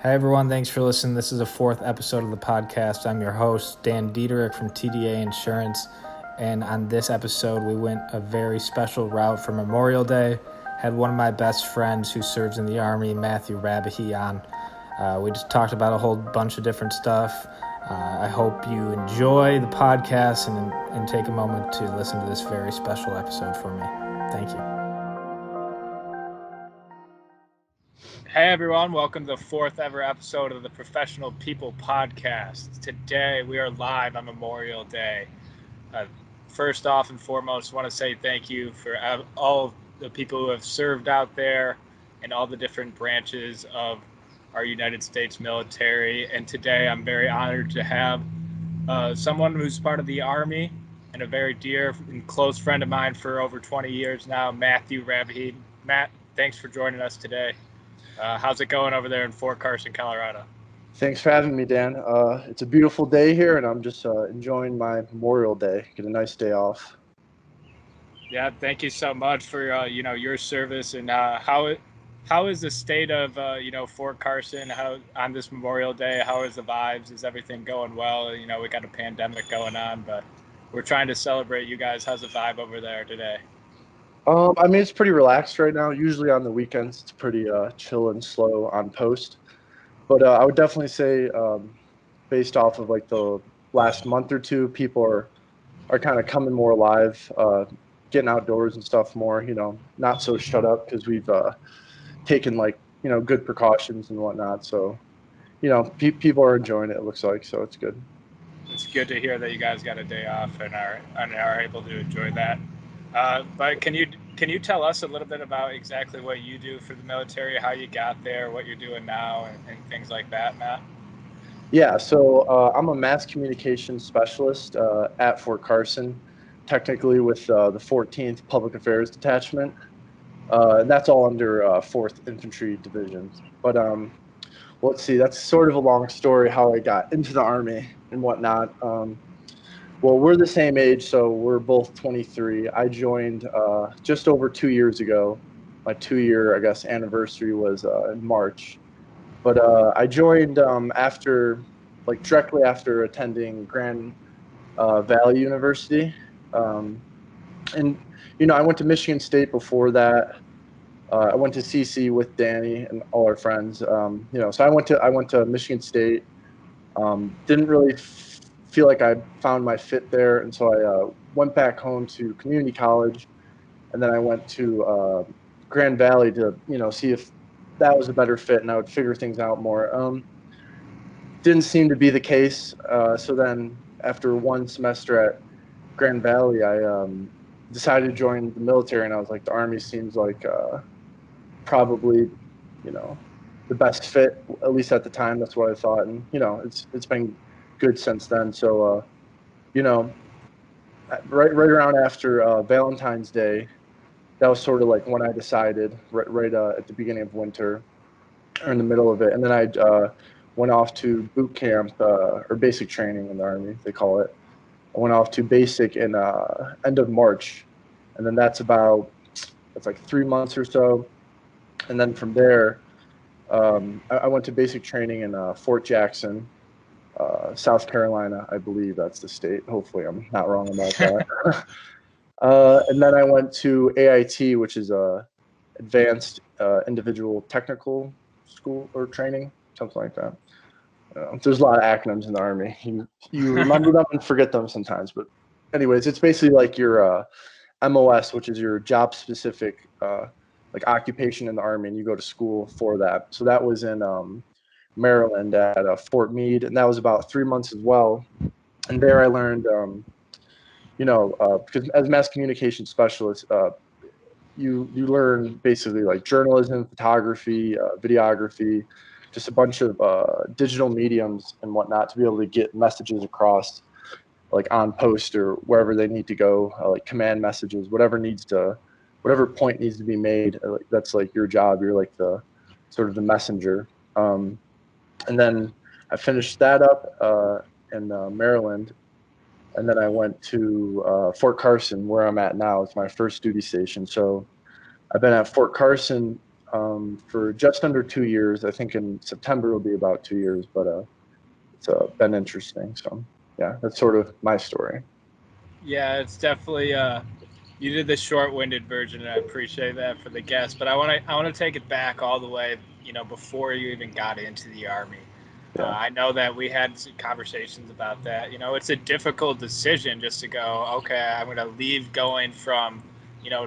Hey everyone, thanks for listening. This is the fourth episode of the podcast. I'm your host, Dan Diederich from TDA Insurance. And on this episode, we went a very special route for Memorial Day. Had one of my best friends who serves in the Army, Matthew Rabahy, on. We just talked about a whole bunch of different stuff. I hope you enjoy the podcast and take a moment to listen to this very special episode for me. Thank you. Hey everyone, welcome to the fourth ever episode of the Professional People Podcast. Today we are live on Memorial Day. First off and foremost, I want to say thank you for all the people who have served out there and all the different branches of our United States military. And today I'm very honored to have someone who's part of the Army and a very dear and close friend of mine for over 20 years now, Matthew Rabahy. Matt, thanks for joining us today. How's it going over there in Fort Carson, Colorado? Thanks for having me, Dan. It's a beautiful day here, and I'm just enjoying my Memorial Day. Get a nice day off. Yeah, thank you so much for your service. And how is the state of Fort Carson? How on this Memorial Day? How is the vibes? Is everything going well? We got a pandemic going on, but we're trying to celebrate you guys. How's the vibe over there today? It's pretty relaxed right now. Usually on the weekends, it's pretty chill and slow on post. But I would definitely say, based off of like the last month or two, people are kind of coming more alive, getting outdoors and stuff more. Not so shut up because we've taken good precautions and whatnot. So, people are enjoying it. It looks like so. It's good. It's good to hear that you guys got a day off and are able to enjoy that. But can you tell us a little bit about exactly what you do for the military, how you got there, what you're doing now, and things like that, Matt? Yeah, so I'm a mass communications specialist at Fort Carson, technically with the 14th Public Affairs Detachment. And that's all under 4th Infantry Division. But let's see, that's sort of a long story how I got into the Army and whatnot. Well, we're the same age, so we're both 23. I joined just over 2 years ago. My 2-year, anniversary was in March. But I joined directly after attending Grand Valley University. And I went to Michigan State before that. I went to CC with Danny and all our friends. So I went to Michigan State. Didn't really feel like I found my fit there, and so I went back home to community college, and then I went to Grand Valley to see if that was a better fit, and I would figure things out more. Didn't seem to be the case. So then after one semester at Grand Valley, I decided to join the military, and I was like, the Army seems like probably the best fit, at least at the time. That's what I thought, and it's been good since then. So right around after Valentine's Day, that was sort of like when I decided right at the beginning of winter or in the middle of it. And then I went off to boot camp or basic training in the Army, they call it. I went off to basic in end of March. And then that's like 3 months or so. And then from there, I went to basic training in Fort Jackson, South Carolina, I believe that's the state. Hopefully I'm not wrong about that. And then I went to AIT, which is Advanced Individual Technical School or Training, something like that. There's a lot of acronyms in the Army. You remember them and forget them sometimes. But anyways, it's basically like your MOS, which is your job-specific occupation in the Army, and you go to school for that. So that was in Maryland at Fort Meade, and that was about 3 months as well. And there I learned, because as mass communication specialist, you learn basically like journalism, photography, videography, just a bunch of digital mediums and whatnot to be able to get messages across, like on post or wherever they need to go, like command messages, whatever point needs to be made. That's like your job. You're like the sort of the messenger. And then I finished that up in Maryland, and then I went to Fort Carson, where I'm at now. It's my first duty station. So I've been at Fort Carson for just under 2 years. I think in September will be about 2 years, but it's been interesting. So yeah, that's sort of my story. Yeah, it's definitely you did the short-winded version, and I appreciate that for the guest. But I want to take it back all the way, before you even got into the army. Yeah. I know that we had some conversations about that. It's a difficult decision just to go, okay, I'm going to leave going from,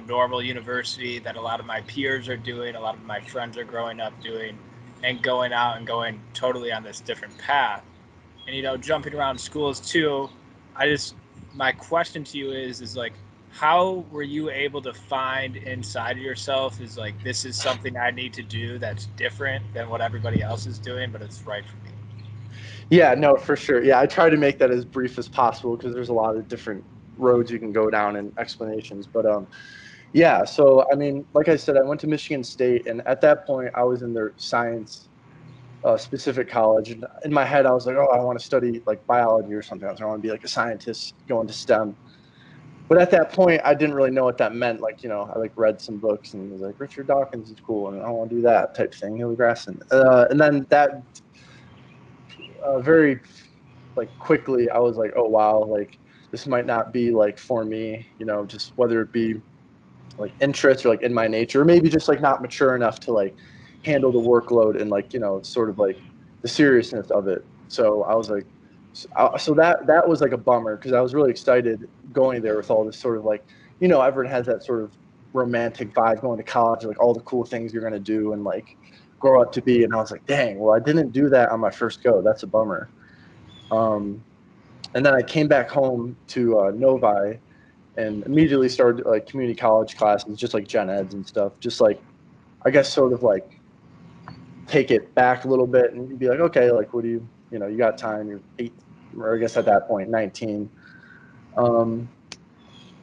normal university that a lot of my peers are doing, a lot of my friends are growing up doing, and going out and going totally on this different path. And, jumping around schools too. I just, my question to you is like, how were you able to find inside of yourself is like, this is something I need to do that's different than what everybody else is doing, but it's right for me? Yeah, no, for sure. Yeah, I try to make that as brief as possible because there's a lot of different roads you can go down and explanations. But yeah. So I mean, like I said, I went to Michigan State, and at that point, I was in their science specific college. And in my head, I was like, oh, I want to study like biology or something else. I want to be like a scientist, go into STEM. But at that point, I didn't really know what that meant. Like, I like read some books and was like, Richard Dawkins is cool, and I want to do that type thing. Neil deGrasse, and then that very like quickly, I was like, oh wow, like this might not be like for me. Just whether it be like interest or like in my nature, or maybe just like not mature enough to like handle the workload and like sort of like the seriousness of it. So I was like, so that was like a bummer because I was really excited going there with all this sort of like everyone has that sort of romantic vibe going to college, like all the cool things you're gonna do and like grow up to be. And I was like, dang, well I didn't do that on my first go. That's a bummer. Um, and then I came back home to Novi and immediately started like community college classes, just like gen eds and stuff. Just like I guess sort of like take it back a little bit and be like, okay, like what do you got time? You're 8, or I guess at that point 19. Um,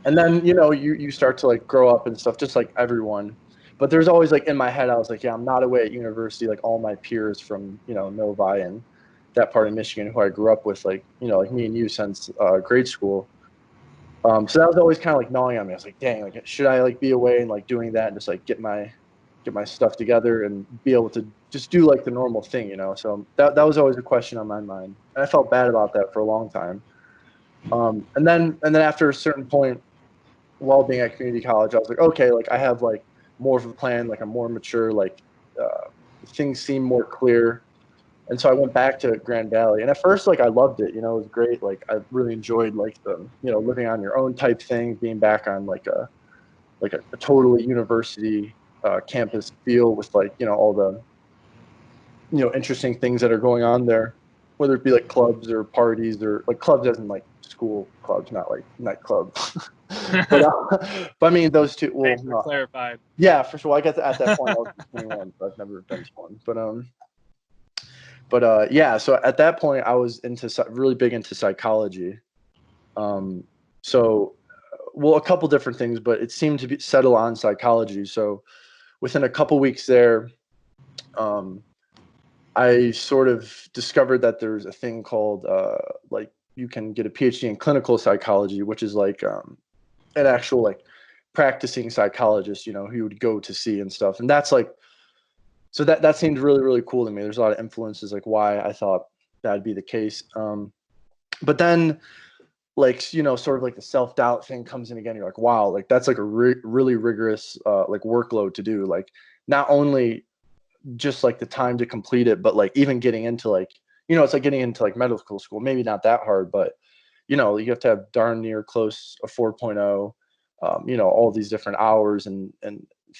and then you start to like grow up and stuff, just like everyone. But there's always like in my head, I was like, yeah, I'm not away at university like all my peers from Novi and that part of Michigan who I grew up with, like like me and you since grade school. So that was always kind of like gnawing on me. I was like, dang, like should I like be away and like doing that and just like get my stuff together and be able to just do like the normal thing. So that was always a question on my mind, and I felt bad about that for a long time. And then after a certain point, while being at community college, I was like, okay, like I have like more of a plan, like I'm more mature, like things seem more clear. And so I went back to Grand Valley, and at first, like I loved it. It was great. Like I really enjoyed like the living on your own type thing, being back on like a totally university campus feel with like all the interesting things that are going on there, whether it be like clubs or parties or like clubs as in like school clubs, not like nightclubs. but I mean those two. Well, Thanks for no, clarifying. yeah, for sure. I guess at that point I was 21, so I've never been to one. But yeah, so at that point I was really big into psychology. Um, so well, a couple different things, but it seemed to be settle on psychology. So within a couple weeks there, um, I sort of discovered that there's a thing called like you can get a PhD in clinical psychology, which is like an actual like practicing psychologist, who you would go to see and stuff. And that's like so that seemed really really cool to me. There's a lot of influences like why I thought that'd be the case. But then like sort of like the self-doubt thing comes in again. You're like, wow, like that's like a really rigorous like workload to do. Like not only just like the time to complete it, but like even getting into like it's like getting into like medical school, maybe not that hard, but you have to have darn near close a 4.0, all these different hours and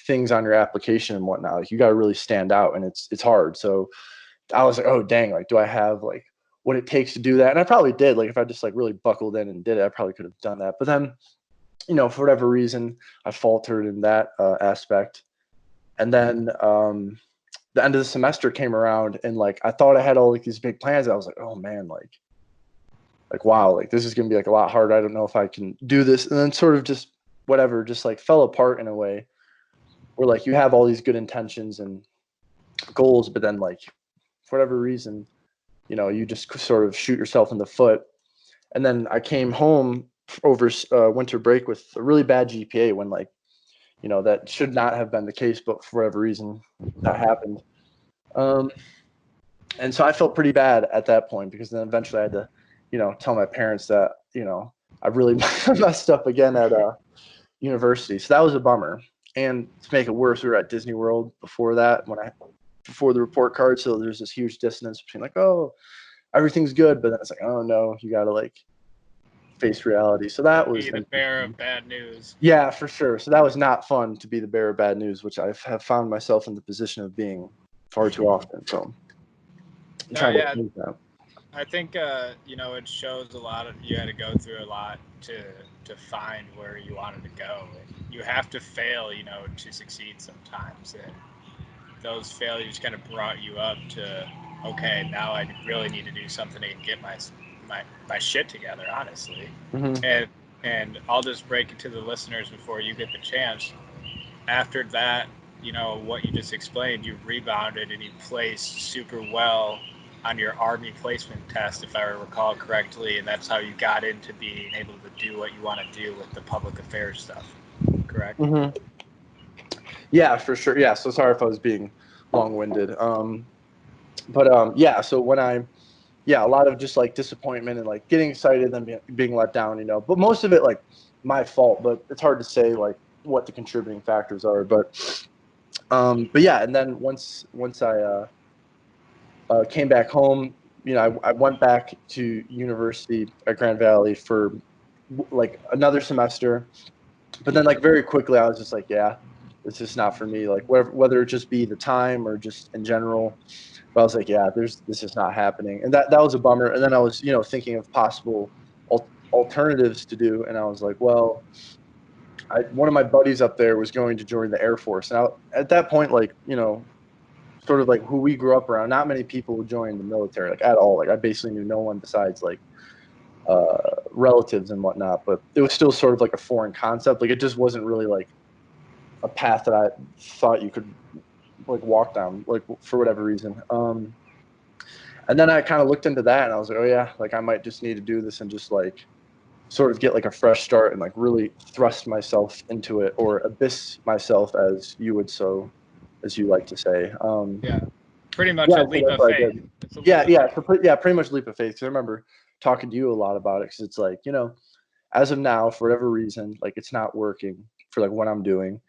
things on your application and whatnot. Like you got to really stand out, and it's hard. So I was like, oh dang, like do I have like what it takes to do that? And I probably did. Like if I just like really buckled in and did it, I probably could have done that. But then for whatever reason I faltered in that aspect. And then the end of the semester came around, and like I thought I had all like these big plans. I was like, oh man, like wow, like this is gonna be like a lot harder. I don't know if I can do this. And then sort of just whatever, just like fell apart in a way where like you have all these good intentions and goals, but then like for whatever reason, you just sort of shoot yourself in the foot. And then I came home over winter break with a really bad GPA when like that should not have been the case, but for whatever reason that happened. And so I felt pretty bad at that point, because then eventually I had to, tell my parents that, I really messed up again at university. So that was a bummer. And to make it worse, we were at Disney World before that, before the report card. So there's this huge dissonance between like, oh, everything's good, but then it's like, oh no, you got to like face reality. So that was the bearer of bad news. Yeah, for sure. So that was not fun to be the bearer of bad news, which I have found myself in the position of being far too often. So I'm trying to change that. I think it shows a lot of, you had to go through a lot to find where you wanted to go. You have to fail, to succeed sometimes. And those failures kind of brought you up to, okay, now I really need to do something to get my shit together, honestly. Mm-hmm. And I'll just break it to the listeners before you get the chance. After that, what you just explained, you rebounded and you placed super well on your Army placement test, if I recall correctly, and that's how you got into being able to do what you want to do with the public affairs stuff, correct? Mm-hmm. Yeah, for sure. Yeah, so sorry if I was being long-winded. Yeah, so when a lot of just like disappointment and like getting excited and then being let down, but most of it like my fault, but it's hard to say like what the contributing factors are. But yeah, and then once I came back home, I went back to university at Grand Valley for like another semester, but then like very quickly I was just like, yeah, it's just not for me. Like whether it just be the time or just in general, but I was like, yeah, this is not happening, and that was a bummer. And then I was thinking of possible alternatives to do, and I was like, well, one of my buddies up there was going to join the Air Force, and at that point, like sort of like who we grew up around, not many people would join the military like at all. Like I basically knew no one besides like relatives and whatnot, but it was still sort of like a foreign concept. Like it just wasn't really like a path that I thought you could like walk down, like for whatever reason. And then I kind of looked into that and I was like, oh yeah, like I might just need to do this and just like sort of get like a fresh start and like really thrust myself into it, or abyss myself, as you like to say. Yeah, pretty much a leap of faith. Pretty much leap of faith. Because I remember talking to you a lot about it, because it's like, as of now, for whatever reason, like it's not working for like what I'm doing.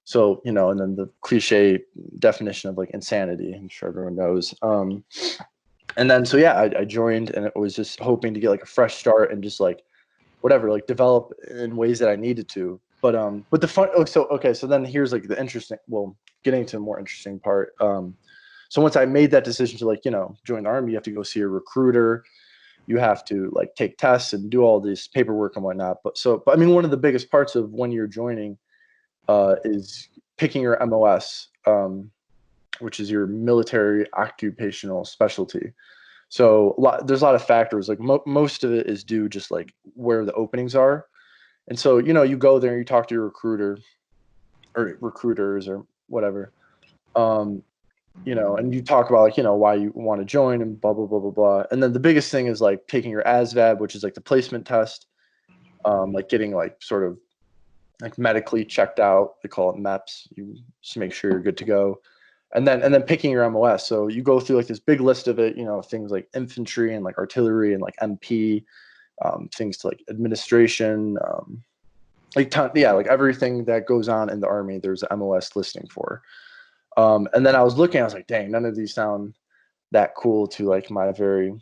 So, and then the cliche definition of like insanity, I'm sure everyone knows. And then, so yeah, I joined, and it was just hoping to get like a fresh start and just like whatever, like develop in ways that I needed to. But the fun, so then here's like the interesting, getting to a more interesting part. So once I made that decision to like, join the Army, you have to go see a recruiter. You have to like take tests and do all this paperwork and whatnot. But I mean, one of the biggest parts of when you're joining is picking your MOS, which is your military occupational specialty. So there's a lot of factors. Like most of it is due just like where the openings are. And so, you go there and you talk to your recruiter or recruiters or whatever, and you talk about like, why you want to join and blah, blah, blah, blah, blah. And then the biggest thing is like taking your ASVAB, which is like the placement test, like getting like sort of like medically checked out. They call it MEPS. You just make sure you're good to go. And then picking your MOS. So you go through like this big list of it, things like infantry and like artillery and like MP, things to like administration, like everything that goes on in the Army, there's a MOS listing for. And then I was looking, I was like, dang, none of these sound that cool to like my very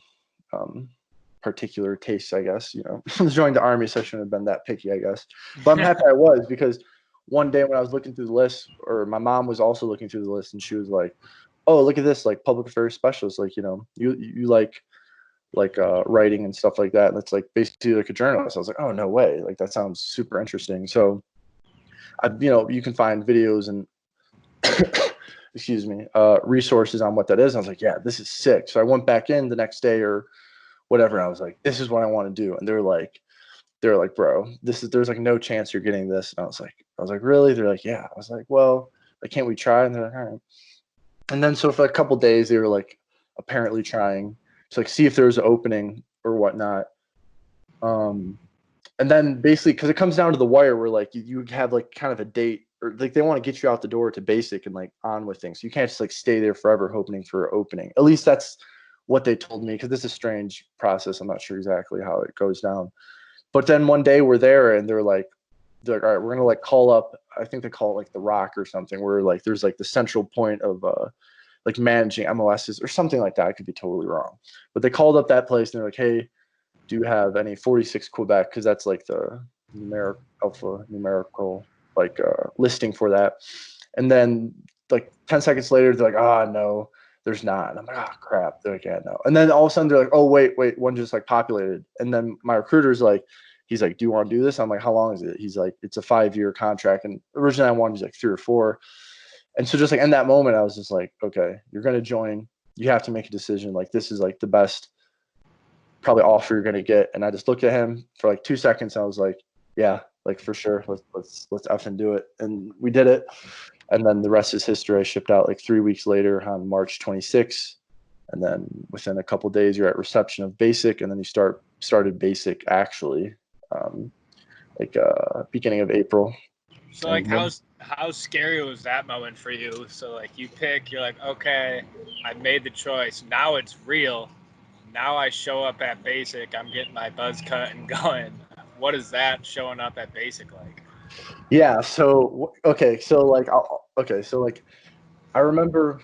particular tastes, I guess. Joined the Army, so I shouldn't have been that picky, I guess. But I'm happy I was, because one day when I was looking through the list, or my mom was also looking through the list, and she was like, oh, look at this, like public affairs specialist, like, you like writing and stuff like that. And it's like basically like a journalist. I was like, oh, no way. Like that sounds super interesting. So you can find videos and resources on what that is. And I was like, yeah, this is sick. So I went back in the next day or whatever. And I was like, this is what I want to do. And they're like, bro, there's like no chance you're getting this. And I was like, really? They're like, yeah. I was like, well, like, can't we try? And they're like, all right. And then so for a couple days, they were like apparently trying to like see if there was an opening or whatnot. And then basically, because it comes down to the wire, where like you have like kind of a date or like they want to get you out the door to basic and like on with things. You can't just like stay there forever hoping for an opening. At least that's what they told me, because it's a strange process. I'm not sure exactly how it goes down. But then one day we're there and they're like, all right, we're gonna like call up. I think they call it like the Rock or something, where like there's like the central point of like managing MOSs or something like that. I could be totally wrong, but they called up that place and they're like, hey, do you have any 46 Quebec? Because that's like the numerical like listing for that. And then like 10 seconds later, they're like, no, there's not. And I'm like, crap. They're like, yeah, no. And then all of a sudden they're like, oh, wait, one just like populated. And then my recruiter's like, he's like, do you want to do this? I'm like, how long is it? He's like, it's a 5-year contract. And originally I wanted like 3 or 4. And so just like in that moment, I was just like, okay, you're going to join. You have to make a decision. Like, this is like the best probably offer you're going to get. And I just looked at him for like 2 seconds. And I was like, yeah, like for sure. Let's effing do it. And we did it. And then the rest is history. I shipped out like 3 weeks later on March 26th. And then within a couple of days, you're at reception of basic. And then you started basic actually, beginning of April. So like how scary was that moment for you? So like you're like, okay, I made the choice. Now it's real. Now I show up at basic. I'm getting my buzz cut and going. What is that showing up at basic like? Yeah. So I remember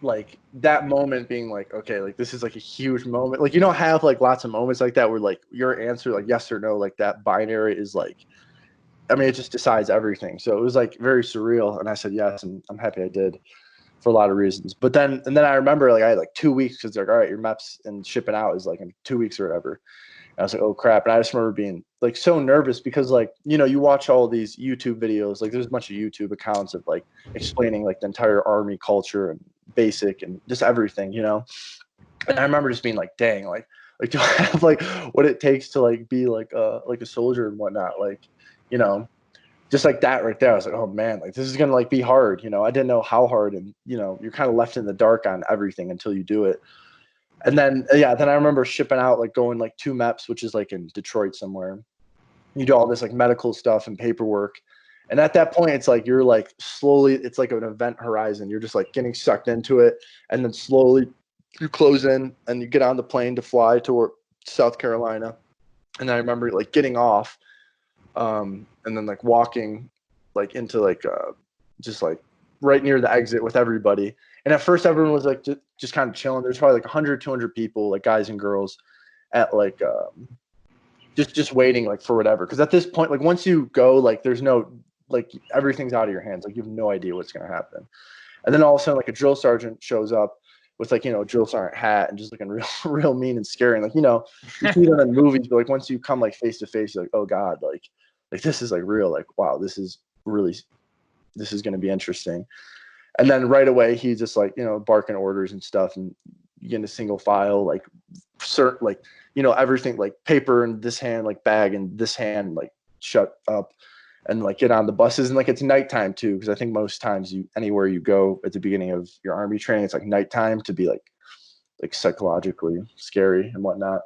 like that moment being like, okay, like this is like a huge moment. Like you don't have like lots of moments like that where like your answer like yes or no, like that binary is like, I mean, it just decides everything. So it was like very surreal. And I said yes, and I'm happy I did for a lot of reasons. But then I remember like I had like 2 weeks because they're like, all right, your MEPS and shipping out is like in 2 weeks or whatever. And I was like, oh crap. And I just remember being like so nervous because like, you know, you watch all these YouTube videos, like there's a bunch of YouTube accounts of like explaining like the entire Army culture and basic and just everything, you know. And I remember just being like, dang, like do I have like what it takes to like be like a soldier and whatnot, like, you know, just like that right there. I was like, oh man, like this is gonna like be hard, you know. I didn't know how hard, and you know, you're kind of left in the dark on everything until you do it. And then then I remember shipping out, like going like 2 MEPS, which is like in Detroit somewhere. You do all this like medical stuff and paperwork. And at that point, it's like you're like slowly, it's like an event horizon. You're just like getting sucked into it. And then slowly you close in and you get on the plane to fly to South Carolina. And I remember like getting off and then like walking like into like just like right near the exit with everybody. And at first everyone was like just kind of chilling. There's probably like 100, 200 people, like guys and girls at like just waiting like for whatever. Because at this point, like once you go, like there's no, like everything's out of your hands. Like you have no idea what's going to happen. And then all of a sudden like a drill sergeant shows up with like, you know, a drill sergeant hat and just looking real mean and scary. And like, you know, you see them in movies, but like once you come like face to face, you're like, oh God, like this is like real. Like, wow, this is going to be interesting. And then right away, he's just like, you know, barking orders and stuff, and you get in a single file, like, like, you know, everything, like paper in this hand, like bag in this hand, like shut up, and like get on the buses. And like it's nighttime too, because I think most times anywhere you go at the beginning of your Army training, it's like nighttime to be like psychologically scary and whatnot.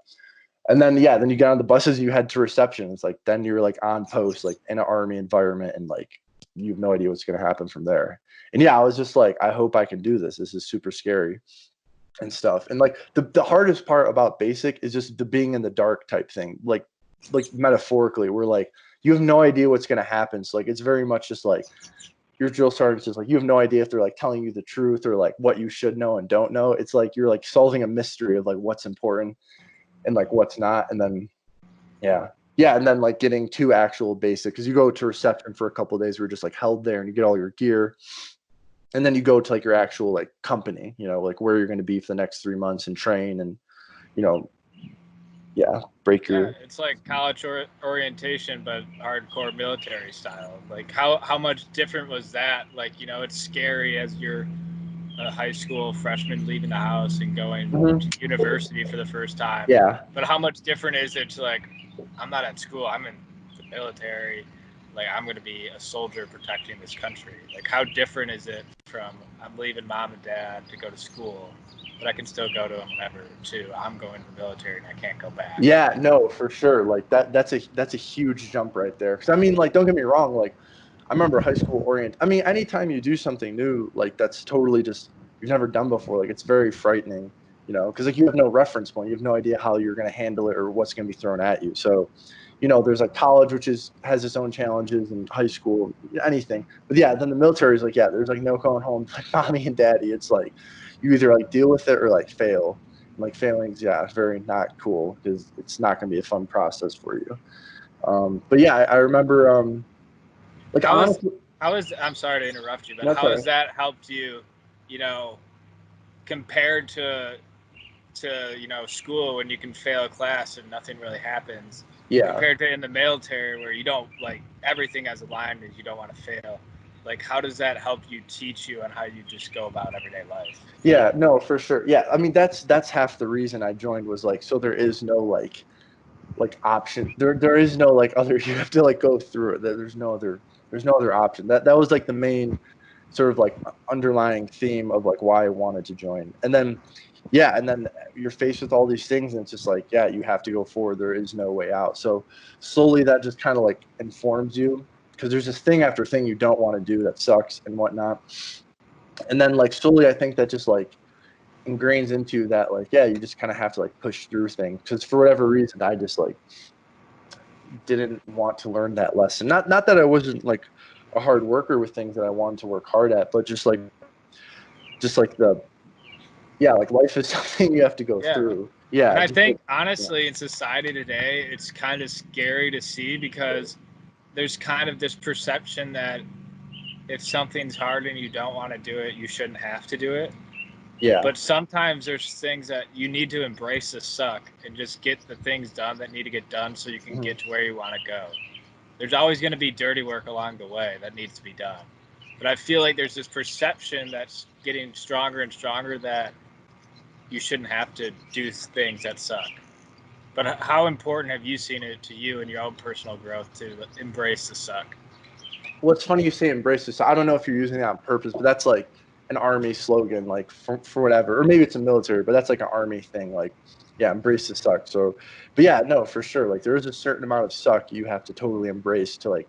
And then then you get on the buses and you head to reception. It's like then you're like on post, like in an Army environment, and like you have no idea what's going to happen from there. And I was just like, I hope I can do this. This is super scary and stuff. And like the hardest part about basic is just the being in the dark type thing. Like metaphorically, we're like, you have no idea what's going to happen. So like, it's very much just like your drill sergeant is like, you have no idea if they're like telling you the truth or like what you should know and don't know. It's like, you're like solving a mystery of like what's important and like what's not. And then, and then like getting to actual basic, because you go to reception for a couple of days, we're just like held there and you get all your gear. And then you go to like your actual like company, you know, like where you're going to be for the next 3 months and train and, you know, break your. It's like college orientation, but hardcore military style. Like how much different was that? Like, you know, it's scary as you're a high school freshman leaving the house and going to university for the first time. Yeah. But how much different is it to like, I'm not at school, I'm in the military. Like, I'm going to be a soldier protecting this country. Like, how different is it from I'm leaving mom and dad to go to school, but I can still go to them whenever, to I'm going to the military and I can't go back? Yeah, no, for sure. Like that's a huge jump right there. Because I mean, like, don't get me wrong. Like, I remember high school I mean, anytime you do something new, like that's totally just you've never done before, like it's very frightening, because like you have no reference point, you have no idea how you're going to handle it or what's going to be thrown at you. So, there's like college, which has its own challenges, and high school, anything. But yeah, then the military is like, yeah, there's like no going home, like mommy and daddy. It's like you either like deal with it or like fail. And like failing's very not cool because it's not going to be a fun process for you. But yeah, I remember like How is honestly, I'm sorry to interrupt you, but that's how all has right. that helped you, compared to school when you can fail a class and nothing really happens, Yeah. compared to in the military where you don't like everything as a line is you don't want to fail. Like, how does that help you teach you on how you just go about everyday life? Yeah, no, for sure. Yeah, I mean that's half the reason I joined was like so there is no like option. There is no like other you have to like go through it. There's no other option. That was like the main sort of like underlying theme of like why I wanted to join. And then yeah, and then you're faced with all these things and it's just like, yeah, you have to go forward. There is no way out. So slowly that just kind of like informs you because there's this thing after thing you don't want to do that sucks and whatnot. And then like slowly I think that just like ingrains into that like yeah you just kind of have to like push through things because for whatever reason I just like didn't want to learn that lesson, not that I wasn't like a hard worker with things that I wanted to work hard at, but just like the yeah like life is something you have to go Yeah. through. Yeah, And I just like think yeah. honestly in society today, it's kind of scary to see because there's kind of this perception that if something's hard and you don't want to do it, you shouldn't have to do it. Yeah. But sometimes there's things that you need to embrace the suck and just get the things done that need to get done so you can Mhm. get to where you want to go. There's always going to be dirty work along the way that needs to be done. But I feel like there's this perception that's getting stronger and stronger that you shouldn't have to do things that suck. But how important have you seen it to you in your own personal growth to embrace the suck? Well, it's funny you say embrace this. I don't know if you're using that on purpose, but that's like an army slogan, like for whatever, or maybe it's a military, but that's like an army thing. Like, yeah, embrace the suck. So, but yeah, no, for sure. Like, there is a certain amount of suck you have to totally embrace to like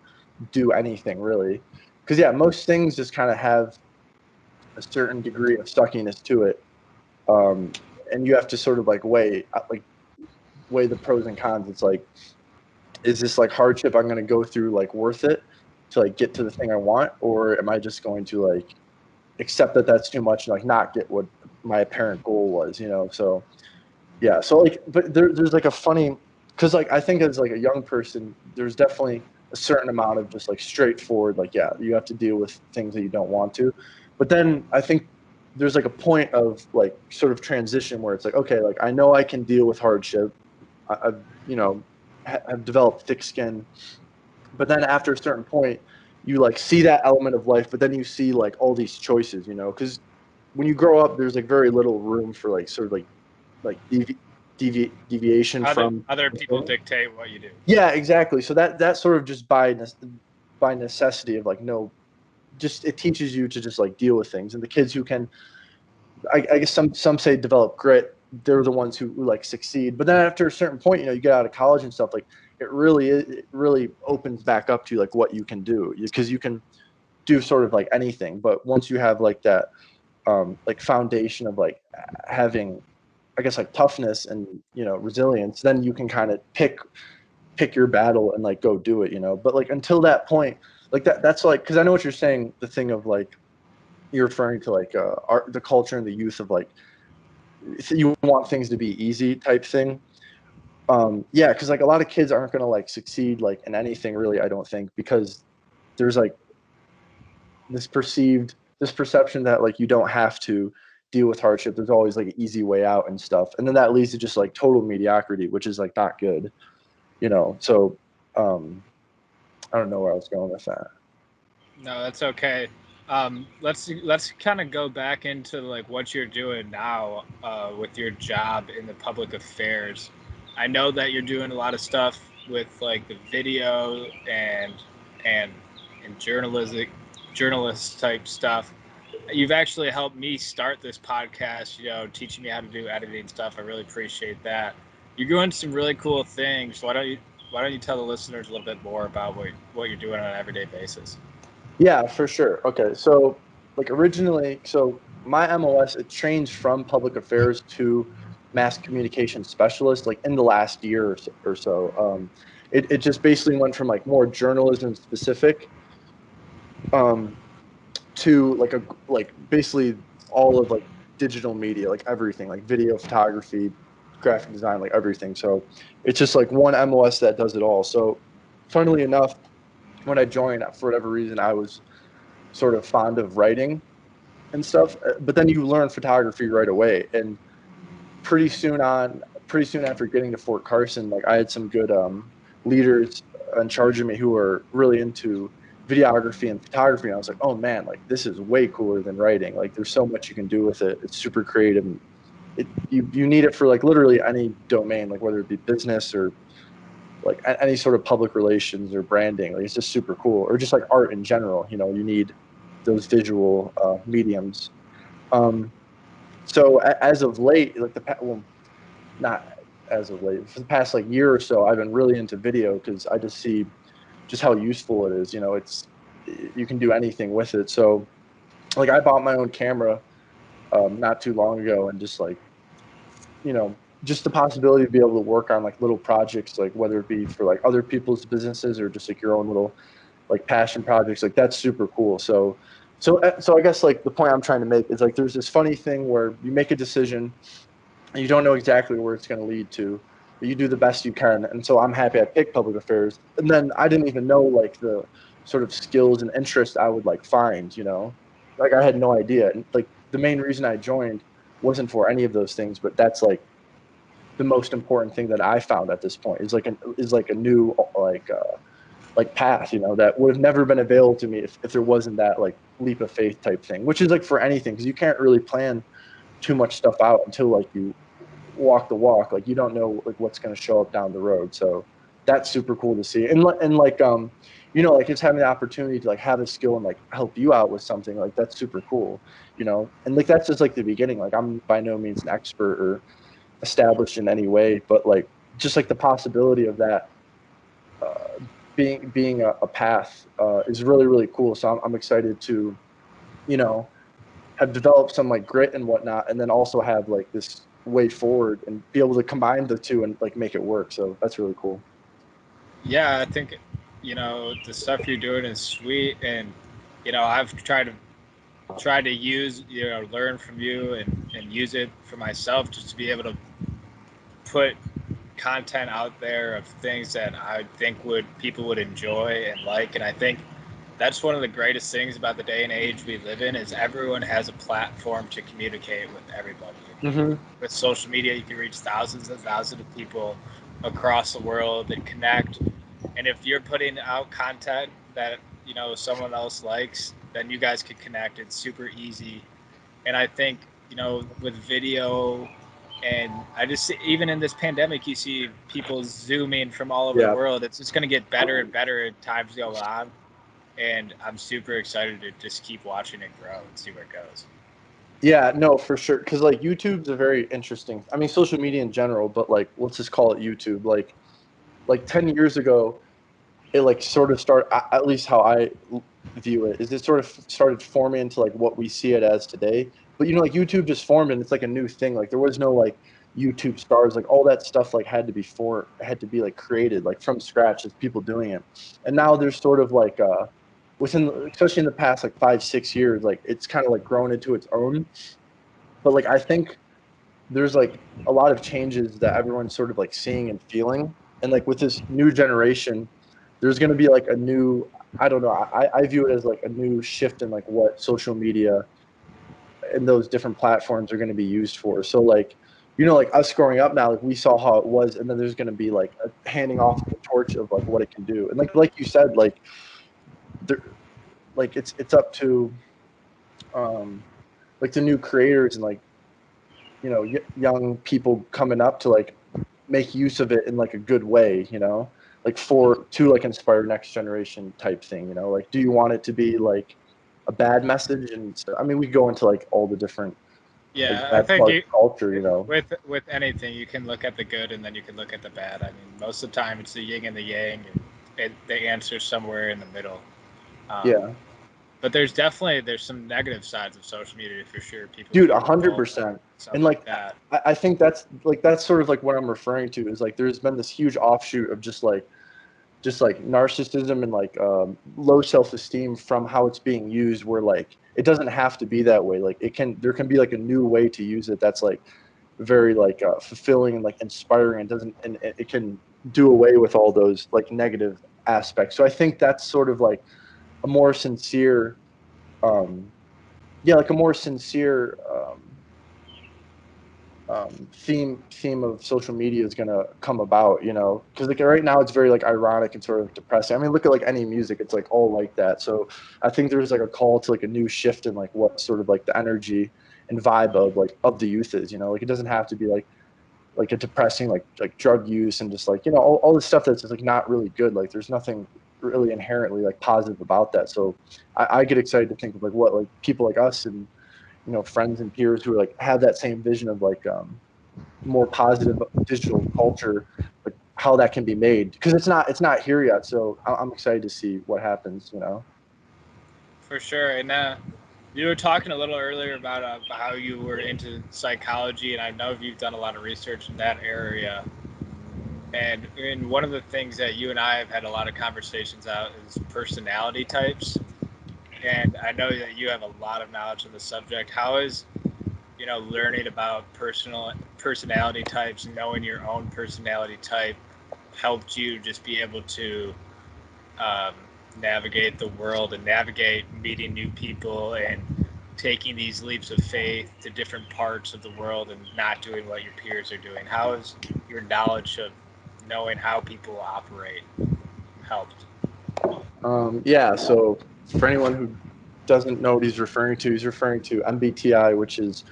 do anything really, because yeah, most things just kind of have a certain degree of suckiness to it, and you have to sort of like weigh the pros and cons. It's like, is this like hardship I'm going to go through like worth it to like get to the thing I want, or am I just going to like accept that that's too much and like not get what my apparent goal was? So yeah, so like, but there's like a funny because like I think as like a young person, there's definitely a certain amount of just like straightforward like yeah, you have to deal with things that you don't want to, but then I think there's like a point of like sort of transition where it's like okay, like I know I can deal with hardship. I've have developed thick skin, but then after a certain point you like see that element of life, but then you see like all these choices, because when you grow up there's like very little room for like sort of like deviation from Other people dictate what you do. yeah, exactly. So that sort of just by necessity of like no, just it teaches you to just like deal with things, and the kids who can I guess some say develop grit. They're the ones who like succeed. But then after a certain point, you get out of college and stuff like it really opens back up to like what you can do because you can do sort of like anything. But once you have like that like foundation of like having I guess like toughness and resilience, then you can kind of pick your battle and like go do it. But like until that point, like that's like because I know what you're saying. The thing of like you're referring to like the culture and the youth of like you want things to be easy type thing. Yeah, because like a lot of kids aren't gonna like succeed like in anything really, I don't think, because there's like this perception that like you don't have to deal with hardship. There's always like an easy way out and stuff. And then that leads to just like total mediocrity, which is like not good. So I don't know where I was going with that. No, that's okay. Let's kind of go back into like what you're doing now with your job in the public affairs. I know that you're doing a lot of stuff with like the video and and journalist type stuff. You've actually helped me start this podcast. Teaching me how to do editing stuff. I really appreciate that. You're doing some really cool things. Why don't you tell the listeners a little bit more about what you're doing on an everyday basis? Yeah, for sure. Okay, so like originally, so my MOS it changed from public affairs to mass communication specialist like in the last year or so. It just basically went from like more journalism specific um, to like basically all of like digital media, like everything, like video, photography, graphic design, like everything. So it's just like one MOS that does it all. So funnily enough, when I joined, for whatever reason, I was sort of fond of writing and stuff. But then you learn photography right away, and pretty soon after getting to Fort Carson, like I had some good leaders in charge of me who were really into videography and photography. And I was like, oh man, like this is way cooler than writing. Like there's so much you can do with it. It's super creative. And you need it for like literally any domain, like whether it be business or like any sort of public relations or branding. Like it's just super cool, or just like art in general. You know, you need those visual mediums. Um, so as of late, like well, not as of late, for the past like year or so, I've been really into video because I just see just how useful it is. You know, it's you can do anything with it. So like I bought my own camera not too long ago, and just like you know just the possibility to be able to work on like little projects, like whether it be for like other people's businesses or just like your own little like passion projects, like that's super cool. So I guess like the point I'm trying to make is like there's this funny thing where you make a decision and you don't know exactly where it's going to lead to, but you do the best you can. And so I'm happy I picked public affairs. And then I didn't even know like the sort of skills and interests I would like find, you know, like I had no idea. And like the main reason I joined wasn't for any of those things, but that's the most important thing that I found at this point is like a new like path, you know, that would have never been available to me if there wasn't that like leap of faith type thing, which is like for anything, because you can't really plan too much stuff out until like you walk the walk. Like you don't know like what's going to show up down the road. So that's super cool to see. And like you know, like just having the opportunity to like have a skill and like help you out with something, like that's super cool, you know. And like that's just like the beginning. Like I'm by no means an expert or established in any way, but like just like the possibility of that uh, being a path is really cool. So I'm excited to, you know, have developed some like grit and whatnot, and then also have like this way forward and be able to combine the two and like make it work. So that's really cool. Yeah, I think the stuff you're doing is sweet, and I've tried to use learn from you and use it for myself just to be able to put content out there of things that I think would people would enjoy and like. And I think that's one of the greatest things about the day and age we live in is everyone has a platform to communicate with everybody. Mm-hmm. With social media, you can reach thousands and thousands of people across the world and connect. And if you're putting out content that someone else likes, then you guys could connect. It's super easy. And I think with video, and I just even in this pandemic, you see people zooming from all over the Yeah. world. It's just going to get better and better as times go on, and I'm super excited to just keep watching it grow and see where it goes. Yeah, no, for sure. Because like YouTube's a very interesting. I mean, social media in general, but like let's just call it YouTube. Like 10 years ago, it like sort of started. At least how I view it is, it sort of started forming into like what we see it as today. But you know, like YouTube just formed, and it's like a new thing. Like there was no like YouTube stars. Like all that stuff like had to be like created like from scratch. There's people doing it, and now there's sort of like within especially in the past like 5 6 years, like it's kind of like grown into its own. But like I think there's like a lot of changes that everyone's sort of like seeing and feeling, and like with this new generation there's going to be like a new, I don't know, I view it as like a new shift in like what social media and those different platforms are going to be used for. So like you know, like us growing up now, like we saw how it was, and then there's going to be like a handing off the torch of like what it can do. And like you said, like there, like it's up to um like the new creators and like you know young people coming up to like make use of it in like a good way, you know, like for to like inspire next generation type thing, you know, like do you want it to be like a bad message? And so I mean we go into like all the different like Yeah, I bad think part of culture, you know. with anything, you can look at the good and then you can look at the bad. I mean, most of the time it's the yin and the yang, and the answer somewhere in the middle. Um, Yeah, But there's some negative sides of social media for sure. People Dude, being vulgar, 100%. stuff And like like, that. I think that's sort of like what I'm referring to is like, there's been this huge offshoot of just like narcissism and like low self-esteem from how it's being used, where like it doesn't have to be that way. Like there can be like a new way to use it that's like very like fulfilling and like inspiring, and doesn't and it can do away with all those like negative aspects. So I think that's sort of like a more sincere um yeah, like a more sincere theme of social media is going to come about, you know, because like right now it's very like ironic and sort of depressing. I mean, look at like any music, it's like all like that. So I think there's like a call to like a new shift in like what sort of like the energy and vibe of the youth is, you know, like it doesn't have to be like a depressing like drug use and just like, you know, all this stuff that's just like not really good. Like there's nothing really inherently like positive about that. So I get excited to think of like what like people like us and, you know, friends and peers who are like have that same vision of like more positive digital culture, like how that can be made, because it's not here yet. So I'm excited to see what happens, you know. For sure. And you were talking a little earlier about how you were into psychology, and I know you've done a lot of research in that area. And one of the things that you and I have had a lot of conversations out is personality types. And I know that you have a lot of knowledge on the subject. How is learning about personality types, knowing your own personality type, helped you just be able to um, navigate the world and navigate meeting new people and taking these leaps of faith to different parts of the world and not doing what your peers are doing? How has your knowledge of knowing how people operate helped? Yeah, so for anyone who doesn't know what he's referring to MBTI, which is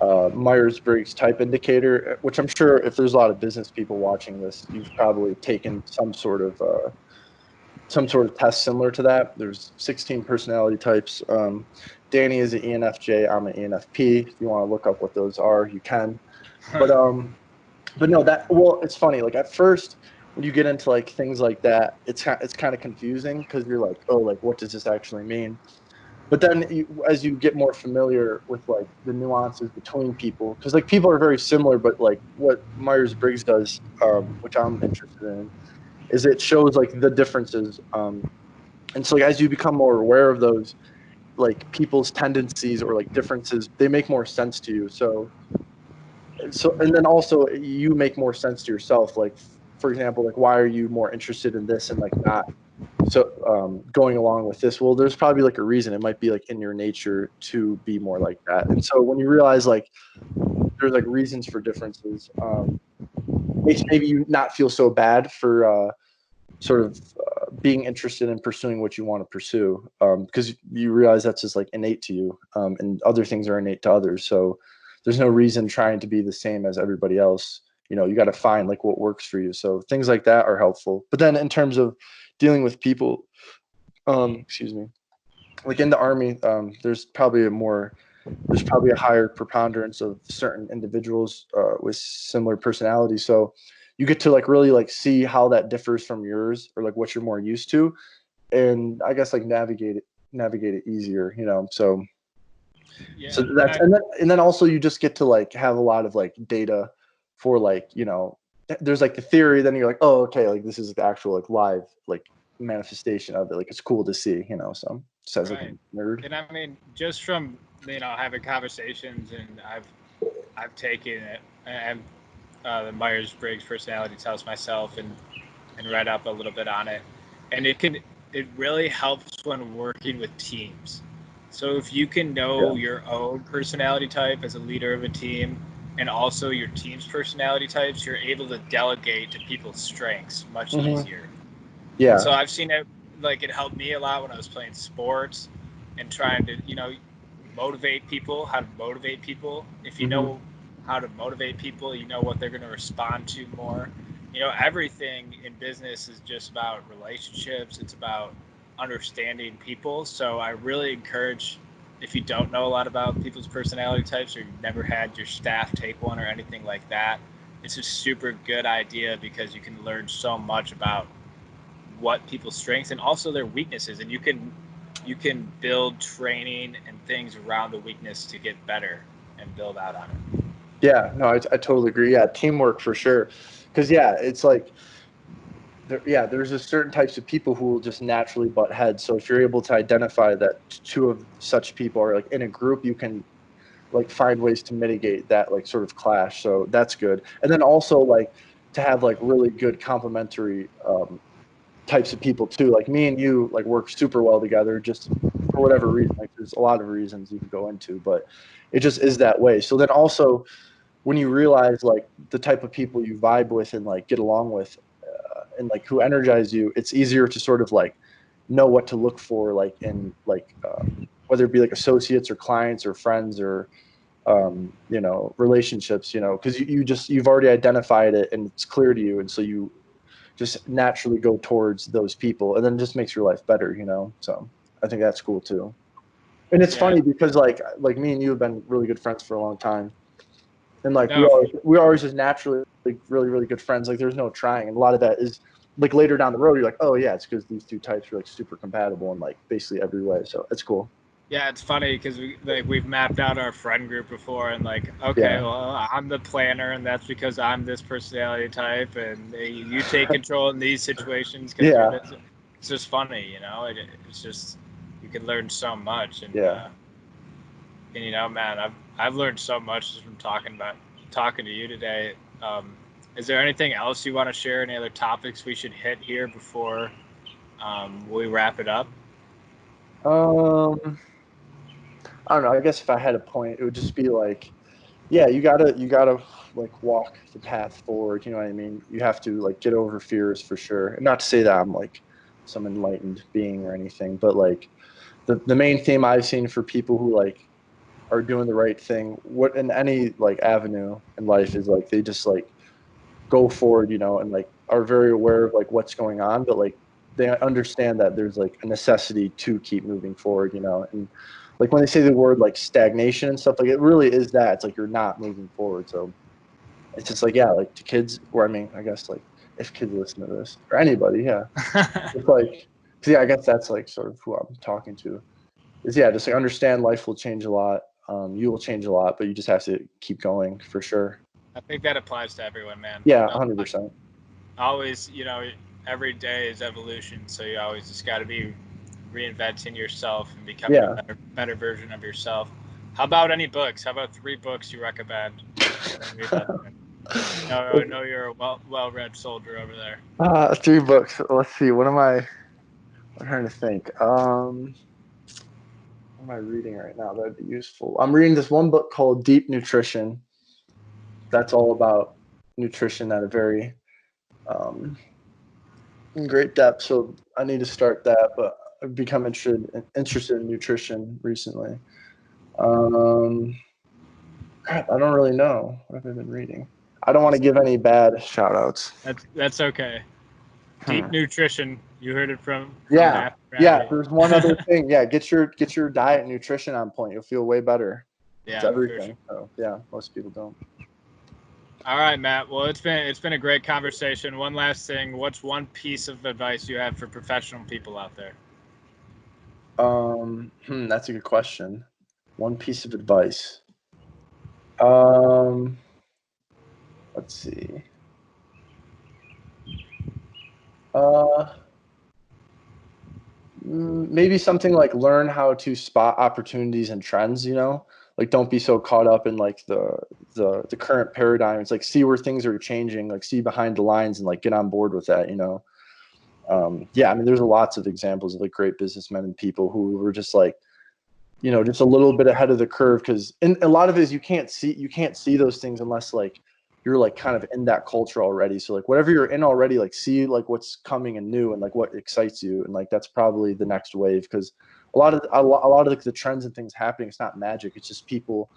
Myers-Briggs Type Indicator, which I'm sure if there's a lot of business people watching this, you've probably taken some sort of test similar to that. There's 16 personality types. Danny is an ENFJ. I'm an ENFP. If you want to look up what those are, you can. But no, it's funny. Like at first, when you get into like things like that, it's kind of confusing because you're like, oh, like what does this actually mean? But then as you get more familiar with like the nuances between people, because like people are very similar, but like what Myers Briggs does, which I'm interested in, is it shows like the differences. And so like, as you become more aware of those, like people's tendencies or like differences, they make more sense to you. So and then also you make more sense to yourself. Like for example, like why are you more interested in this and like not going along with this? Well, there's probably like a reason. It might be like in your nature to be more like that. And so when you realize like there's like reasons for differences, makes maybe you not feel so bad for sort of being interested in pursuing what you want to pursue, because you realize that's just like innate to you, and other things are innate to others. So there's no reason trying to be the same as everybody else. You know, you got to find like what works for you. So things like that are helpful. But then in terms of dealing with people, excuse me, like in the army, there's probably a higher preponderance of certain individuals with similar personalities. So you get to like really like see how that differs from yours, or like what you're more used to, and I guess like navigate it easier, you know. So Yeah, that's and then also you just get to like have a lot of like data for like, you know, there's like the theory, then you're like, oh, okay, like this is the actual like live like manifestation of it. Like it's cool to see, you know. So says like right. a nerd. And I mean, just from having conversations, and I've taken it and the Myers Briggs personality test myself, and read up a little bit on it, and it really helps when working with teams. So if you can know Yeah. your own personality type as a leader of a team, and also your team's personality types, you're able to delegate to people's strengths much Hmm. easier. And Yeah. so I've seen it, like it helped me a lot when I was playing sports and trying to, motivate people, how to motivate people. If you Hmm. know how to motivate people, you know what they're going to respond to more. Everything in business is just about relationships. It's about understanding people. So I really encourage, if you don't know a lot about people's personality types, or you've never had your staff take one or anything like that, it's a super good idea because you can learn so much about what people's strengths and also their weaknesses, and you can you can build training and things around the weakness to get better and build out on it. Yeah, no, I totally agree. Yeah, teamwork for sure. Because yeah, it's like there's a certain types of people who will just naturally butt heads. So if you're able to identify that two of such people are like in a group, you can like find ways to mitigate that like sort of clash. So that's good. And then also like to have like really good complementary types of people too. Like me and you like work super well together just for whatever reason. Like there's a lot of reasons you can go into, but it just is that way. So then also when you realize like the type of people you vibe with and like get along with and like who energize you, it's easier to sort of like know what to look for like in like whether it be like associates or clients or friends or relationships, because you've already identified it and it's clear to you, and so you just naturally go towards those people, and then it just makes your life better, so I think that's cool too. And it's Yeah. funny because like me and you have been really good friends for a long time, and like No. we always just naturally like really really good friends. Like there's no trying, and a lot of that is like later down the road you're like, oh yeah, it's because these two types are like super compatible in like basically every way, so it's cool. Yeah, it's funny because we've mapped out our friend group before, and like, okay, Yeah. well, I'm the planner, and that's because I'm this personality type, and you take control in these situations because you're Yeah. this. It's just funny, it's just you can learn so much, Yeah. and man, I've learned so much just from talking to you today. Is there anything else you want to share? Any other topics we should hit here before we wrap it up? um I don't know. I guess if I had a point, it would just be like, yeah, you gotta like walk the path forward. You know what I mean? You have to like get over fears for sure. And not to say that I'm like some enlightened being or anything, but like the main theme I've seen for people who like are doing the right thing, what in any like avenue in life is like they just like go forward, and like are very aware of like what's going on, but like they understand that there's like a necessity to keep moving forward, and like when they say the word like stagnation and stuff, like it really is that. It's like you're not moving forward. So it's just like, yeah, like to kids, or I mean, I guess like if kids listen to this or anybody, yeah, it's like, yeah, I guess that's like sort of who I'm talking to. Is yeah, just like understand life will change a lot. You will change a lot, but you just have to keep going for sure. I think that applies to everyone, man. Yeah, 100%. Always, every day is evolution, so you always just got to be reinventing yourself and becoming a Yeah. better version of yourself. How about any books? How about 3 books you recommend? I know you're a well-read soldier over there. 3 books. Let's see. What am I? I'm trying to think. What am I reading right now that'd be useful? I'm reading this one book called Deep Nutrition. That's all about nutrition at a very um, great depth. So I need to start that, but I've become interested in nutrition recently. Um, Crap, I don't really know. What have I been reading? I don't want to give any bad shout outs. That's okay. Deep Nutrition. You heard it from Yeah. Matthew Yeah. Rabahy. There's one other thing. Yeah. Get your diet and nutrition on point. You'll feel way better. It's Yeah, for sure. everything. So yeah, most people don't. All right, Matt. Well, it's been a great conversation. One last thing. What's one piece of advice you have for professional people out there? That's a good question. One piece of advice. Um, let's see. Uh, Maybe something like learn how to spot opportunities and trends, like don't be so caught up in like the current paradigm. It's like see where things are changing, like see behind the lines and like get on board with that. Yeah, I mean there's lots of examples of like great businessmen and people who were just like, just a little bit ahead of the curve, because a lot of it is you can't see those things unless like you're like kind of in that culture already. So like whatever you're in already, like see like what's coming and new and like what excites you, and like that's probably the next wave, because a lot of the trends and things happening, it's not magic, it's just people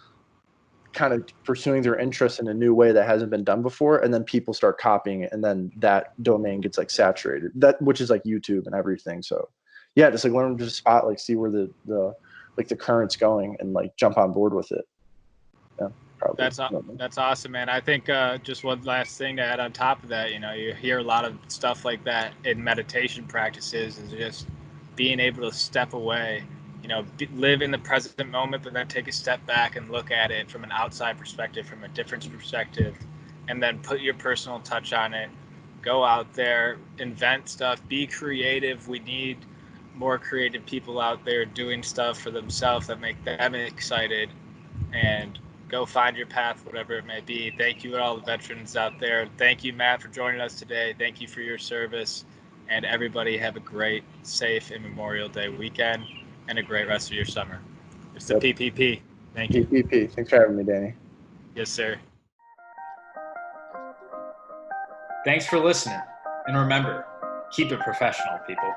kind of pursuing their interest in a new way that hasn't been done before, and then people start copying it, and then that domain gets like saturated, that which is like YouTube and everything. So yeah, just like learn to spot, like see where the like the current's going and like jump on board with it. Yeah, probably. That's awesome, man. I think just one last thing to add on top of that, you hear a lot of stuff like that in meditation practices, is just being able to step away, live in the present moment, but then take a step back and look at it from an outside perspective, from a different perspective, and then put your personal touch on it. Go out there, invent stuff, be creative. We need more creative people out there doing stuff for themselves that make them excited, and go find your path, whatever it may be. Thank you to all the veterans out there. Thank you, Matt, for joining us today. Thank you for your service. And everybody have a great, safe, and Memorial Day weekend and a great rest of your summer. It's the PPP. Thank you. PPP. Thanks for having me, Danny. Yes, sir. Thanks for listening. And remember, keep it professional, people.